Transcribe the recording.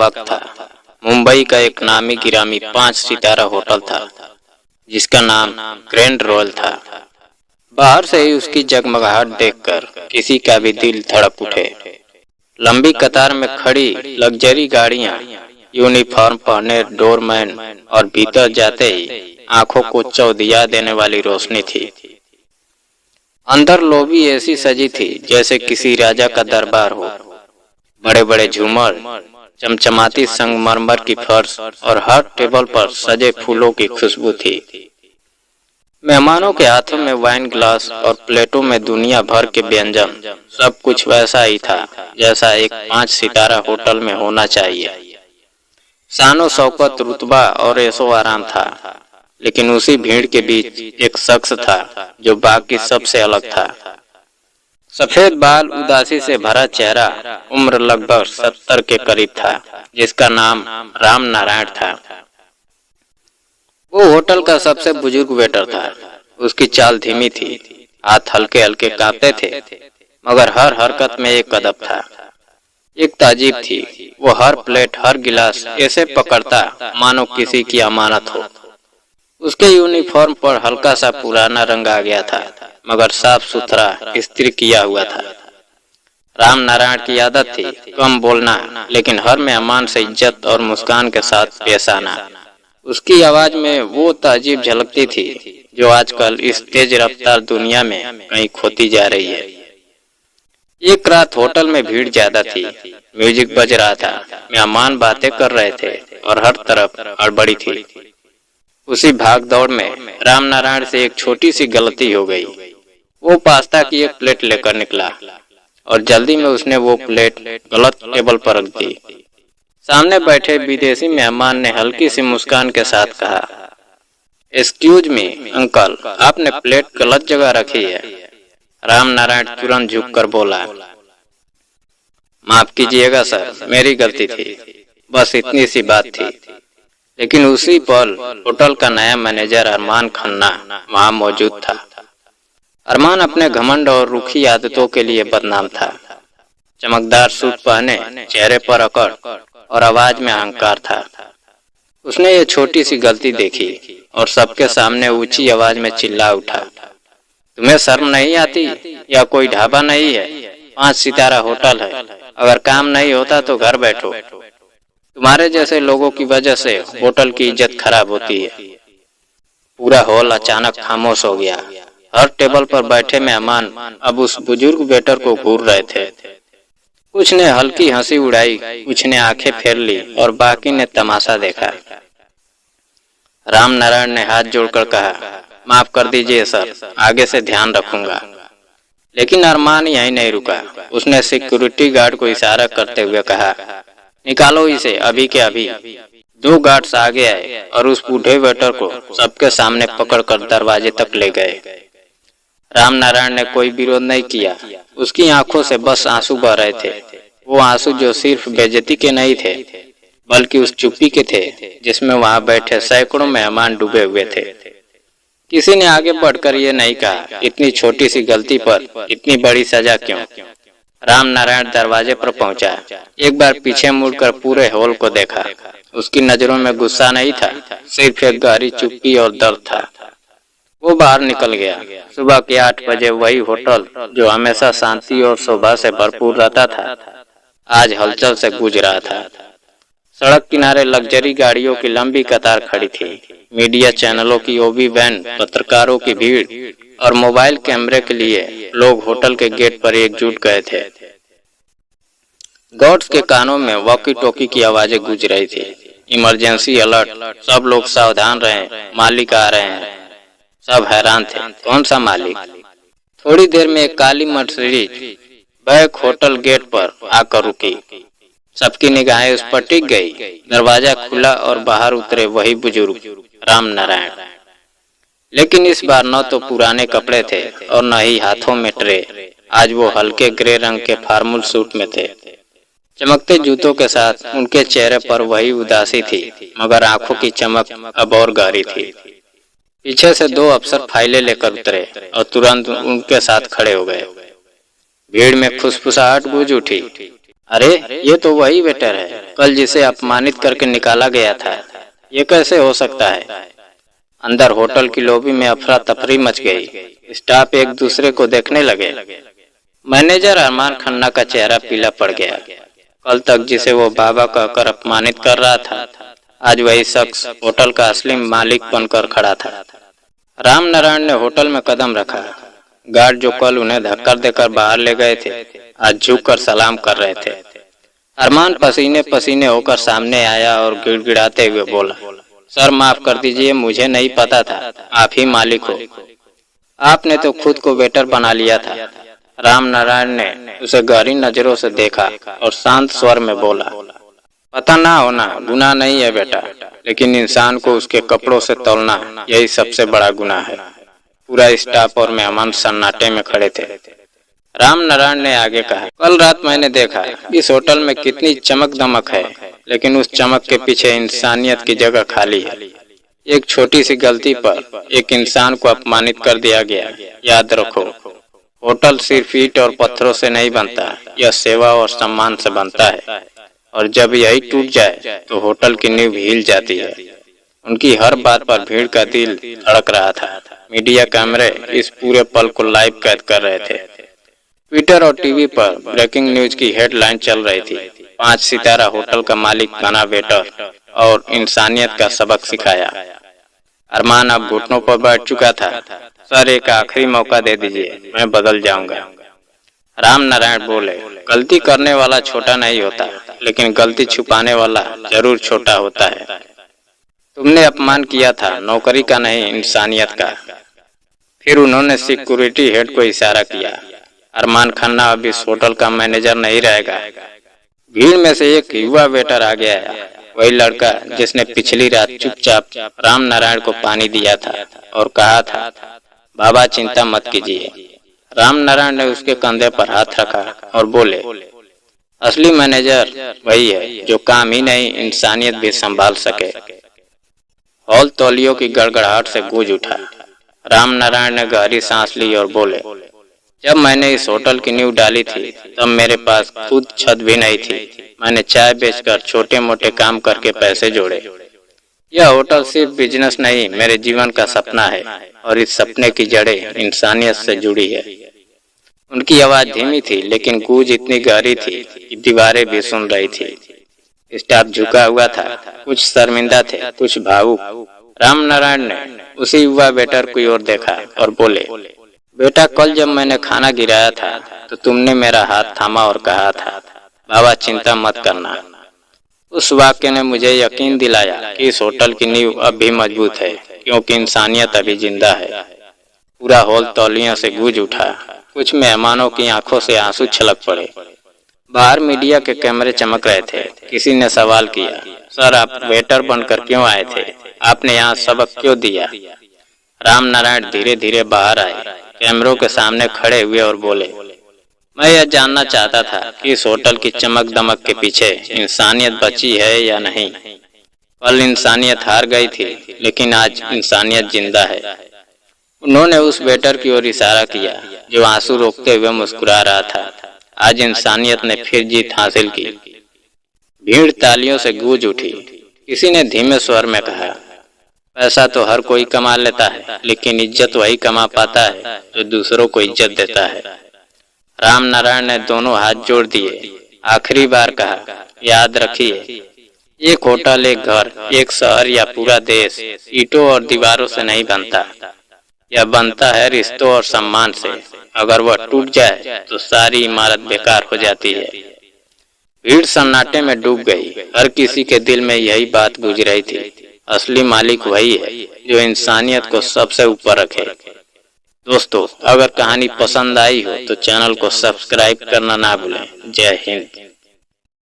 वक्त था। मुंबई का एक नामी गिरामी 5 सितारा होटल था जिसका नाम ग्रैंड रॉयल था। बाहर से ही उसकी जगमगाहट देखकर किसी का भी दिल धड़क उठे। लंबी कतार में खड़ी लग्जरी गाड़ियां, यूनिफॉर्म पहने डोरमैन और भीतर जाते ही आंखों को चौंधिया देने वाली रोशनी थी। अंदर लॉबी ऐसी सजी थी जैसे किसी राजा का दरबार हो। बड़े बड़े झूमर, चमचमाती संगमरमर की फर्श और हर टेबल पर सजे फूलों की खुशबू थी। मेहमानों के हाथों में वाइन ग्लास और प्लेटों में दुनिया भर के व्यंजन, सब कुछ वैसा ही था जैसा एक 5 सितारा होटल में होना चाहिए। शानो शौकत, रुतबा और ऐशो आराम था, लेकिन उसी भीड़ के बीच एक शख्स था जो बाकी सबसे अलग था। सफेद बाल, उदासी से भरा चेहरा, उम्र लगभग 70 के करीब था, जिसका नाम राम नारायण था। वो होटल का सबसे बुजुर्ग वेटर था। उसकी चाल धीमी थी, हाथ हल्के हल्के कांपते थे, मगर हर हरकत में एक अदब था, एक ताजीब थी। वो हर प्लेट, हर गिलास ऐसे पकड़ता मानो किसी की अमानत हो। उसके यूनिफॉर्म पर हल्का सा पुराना रंग आ गया था, मगर साफ सुथरा इस्त्री किया हुआ था। राम नारायण की आदत थी कम बोलना, लेकिन हर मेहमान से इज्जत और मुस्कान के साथ पेश आना। उसकी आवाज में वो ताजीब झलकती थी जो आजकल इस तेज रफ्तार दुनिया में कहीं खोती जा रही है। एक रात होटल में भीड़ ज्यादा थी, म्यूजिक बज रहा था, मेहमान बातें कर रहे थे और हर तरफ हड़बड़ी थी। उसी भाग दौड़ में राम नारायण से एक छोटी सी गलती हो गई। वो पास्ता की एक प्लेट लेकर निकला और जल्दी में उसने वो प्लेट गलत टेबल पर रख दी। सामने बैठे विदेशी मेहमान ने हल्की सी मुस्कान के साथ कहा, एक्सक्यूज मी अंकल, आपने प्लेट गलत जगह रखी है। राम नारायण तुरंत झुककर बोला, माफ कीजिएगा सर, मेरी गलती थी, बस इतनी सी बात थी। लेकिन उसी पल होटल का नया मैनेजर अरमान खन्ना वहां मौजूद था। अरमान अपने घमंड और रूखी आदतों के लिए बदनाम था। चमकदार सूट पहने, चेहरे पर अकड़ और आवाज में अहंकार था। उसने ये छोटी सी गलती देखी और सबके सामने ऊंची आवाज में चिल्ला उठा, तुम्हें शर्म नहीं आती? या कोई ढाबा नहीं है, 5 सितारा होटल है। अगर काम नहीं होता तो घर बैठो। तुम्हारे जैसे लोगों की वजह से होटल की इज्जत खराब होती है। पूरा हॉल अचानक खामोश हो गया। हर टेबल पर बैठे मेहमान अब उस बुजुर्ग वेटर को घूर रहे थे। कुछ ने हल्की हंसी उड़ाई, कुछ ने आंखें फेर ली और बाकी ने तमाशा देखा। राम नारायण ने हाथ जोड़कर कहा, माफ कर दीजिए सर, आगे से ध्यान रखूंगा। लेकिन अरमान यहीं नहीं रुका। उसने सिक्योरिटी गार्ड को इशारा करते हुए कहा, निकालो इसे अभी के अभी। 2 गार्ड्स आगे आए और उस बूढ़े वेटर को सबके सामने पकड़कर दरवाजे तक ले गए। राम नारायण ने कोई विरोध नहीं किया। उसकी आंखों से बस आंसू बह रहे थे। वो आंसू जो सिर्फ बेइज्जती के नहीं थे, बल्कि उस चुप्पी के थे जिसमें वहां बैठे सैकड़ों मेहमान डूबे हुए थे। किसी ने आगे बढ़कर ये नहीं कहा, इतनी छोटी सी गलती पर इतनी बड़ी सजा क्यों? राम नारायण दरवाजे पर पहुंचा। एक बार पीछे मुड़कर पूरे हॉल को देखा। उसकी नजरों में गुस्सा नहीं था, सिर्फ एक गहरी चुप्पी और दर्द था। वो बाहर निकल गया। सुबह के 8 बजे वही होटल जो हमेशा शांति और शोभा से भरपूर रहता था, आज हलचल से गूंज रहा था। सड़क किनारे लग्जरी गाड़ियों की लंबी कतार खड़ी थी। मीडिया चैनलों की ओबी वैन, पत्रकारों की भीड़ और मोबाइल कैमरे के लिए लोग होटल के गेट पर एकजुट गए थे। गार्ड्स के कानों में वॉकी टॉकी की आवाजें गूंज रही थी, इमरजेंसी अलर्ट, सब लोग सावधान रहें, मालिक आ रहे हैं। सब हैरान थे, कौन सा मालिक? थोड़ी देर में एक काली मर्सिडीज बैक होटल गेट पर आकर रुकी। सबकी निगाहें उस पर टिक गई। दरवाजा खुला और बाहर उतरे वही बुजुर्ग राम नारायण। लेकिन इस बार न तो पुराने कपड़े थे और न ही हाथों में ट्रे। आज वो हल्के ग्रे रंग के फॉर्मल सूट में थे। चमकते जूतों के साथ उनके चेहरे पर वही उदासी थी, मगर आंखों की चमक अब और गहरी थी। पीछे से 2 अफसर फाइलें लेकर उतरे और तुरंत उनके साथ खड़े हो गए। भीड़ में फुसफुसाहट गूंज उठी। अरे ये तो वही वेटर है कल जिसे अपमानित करके निकाला गया था। ये कैसे हो सकता है? अंदर होटल की लॉबी में अफरा तफरी मच गई। स्टाफ एक दूसरे को देखने लगे। मैनेजर अरमान खन्ना का चेहरा पीला पड़ गया। कल तक जिसे वो बाबा कहकर अपमानित कर रहा था, आज वही शख्स होटल का असली मालिक बनकर खड़ा था। राम नारायण ने होटल में कदम रखा। गार्ड जो कल उन्हें धक्का देकर बाहर ले गए थे, आज झुककर सलाम कर रहे थे। अरमान पसीने पसीने होकर सामने आया और गिड़गिड़ाते हुए बोला, सर माफ कर दीजिए, मुझे नहीं पता था आप ही मालिक हो। आपने तो खुद को वेटर बना लिया था। राम नारायण ने उसे गहरी नजरों से देखा और शांत स्वर में बोला, पता ना होना गुनाह नहीं है बेटा, लेकिन इंसान को उसके कपड़ों से तौलना यही सबसे बड़ा गुनाह है। पूरा स्टाफ और मेहमान सन्नाटे में खड़े थे। राम नारायण ने आगे कहा, कल रात मैंने देखा इस होटल में कितनी चमक दमक है, लेकिन उस चमक के पीछे इंसानियत की जगह खाली है। एक छोटी सी गलती पर एक इंसान को अपमानित कर दिया गया। याद रखो, होटल सिर्फ ईंट और पत्थरों से नहीं बनता, यह सेवा और सम्मान से बनता है। और जब यही टूट जाए तो होटल की नींव हिल जाती है। उनकी हर बात पर भीड़ का दिल धड़क रहा था। मीडिया कैमरे इस पूरे पल को लाइव कैद कर रहे थे। ट्विटर और टीवी पर ब्रेकिंग न्यूज की हेडलाइन चल रही थी, 5 सितारा होटल का मालिक बना वेटर और इंसानियत का सबक सिखाया। अरमान अब घुटनों पर बैठ चुका था। सर एक आखिरी मौका दे दीजिए, मैं बदल जाऊंगा। राम नारायण बोले, गलती करने वाला छोटा नहीं होता, लेकिन गलती छुपाने वाला जरूर छोटा होता है। तुमने अपमान किया था नौकरी का नहीं, इंसानियत का। फिर उन्होंने सिक्योरिटी हेड को इशारा किया। अरमान खन्ना अब इस होटल का मैनेजर नहीं रहेगा। भीड़ में से एक युवा वेटर आ गया, वही लड़का जिसने पिछली रात चुपचाप राम नारायण को पानी दिया था और कहा था, बाबा चिंता मत कीजिए। राम नारायण ने उसके कंधे पर हाथ रखा और बोले, असली मैनेजर वही है जो काम ही नहीं इंसानियत भी संभाल सके। हॉल तौलियों की गड़गड़ाहट से गूंज उठा। राम नारायण ने गहरी सांस ली और बोले, जब मैंने इस होटल की नींव डाली थी तब मेरे पास खुद छत भी नहीं थी। मैंने चाय बेचकर छोटे मोटे काम करके पैसे जोड़े। यह होटल सिर्फ बिजनेस नहीं, मेरे जीवन का सपना है और इस सपने की जड़ें इंसानियत से जुड़ी है। उनकी आवाज धीमी थी, लेकिन गूंज इतनी गहरी थी कि दीवारें भी सुन रही थी। स्टाफ झुका हुआ था, कुछ शर्मिंदा थे, कुछ भावुक। राम नारायण ने उसी युवा वेटर की ओर देखा और बोले, बेटा कल जब मैंने खाना गिराया था तो तुमने मेरा हाथ थामा और कहा था, बाबा चिंता मत करना। उस वाक्य ने मुझे यकीन दिलाया कि इस होटल की नींव अब भी मजबूत है, क्योंकि इंसानियत अभी जिंदा है। पूरा हॉल तौलियों से गूंज उठा। कुछ मेहमानों की आंखों से आंसू छलक पड़े। बाहर मीडिया के कैमरे चमक रहे थे। किसी ने सवाल किया, सर आप वेटर बनकर क्यों आए थे? आपने यहाँ सबक क्यों दिया? राम नारायण धीरे धीरे बाहर आए, कैमरों के सामने खड़े हुए और बोले, मैं यह जानना चाहता था कि इस होटल की चमक दमक के पीछे इंसानियत बची है या नहीं। कल इंसानियत हार गई थी, लेकिन आज इंसानियत जिंदा है। उन्होंने उस वेटर की ओर इशारा किया जो आंसू रोकते हुए मुस्कुरा रहा था। आज इंसानियत ने फिर जीत हासिल की। भीड़ तालियों से गूंज उठी। किसी ने धीमे स्वर में कहा, पैसा तो हर कोई कमा लेता है, लेकिन इज्जत वही कमा पाता है जो दूसरों को इज्जत देता है। राम नारायण ने दोनों हाथ जोड़ दिए। आखिरी बार कहा, याद रखिए, एक होटल, एक घर, एक शहर या पूरा देश ईंटों और दीवारों से नहीं बनता। यह बनता है रिश्तों और सम्मान से। अगर वह टूट जाए तो सारी इमारत बेकार हो जाती है। भीड़ सन्नाटे में डूब गई। हर किसी के दिल में यही बात गूंज रही थी, असली मालिक वही है जो इंसानियत को सबसे ऊपर रखे। दोस्तों, अगर कहानी पसंद आई हो तो चैनल को सब्सक्राइब करना ना भूलें। जय हिंद।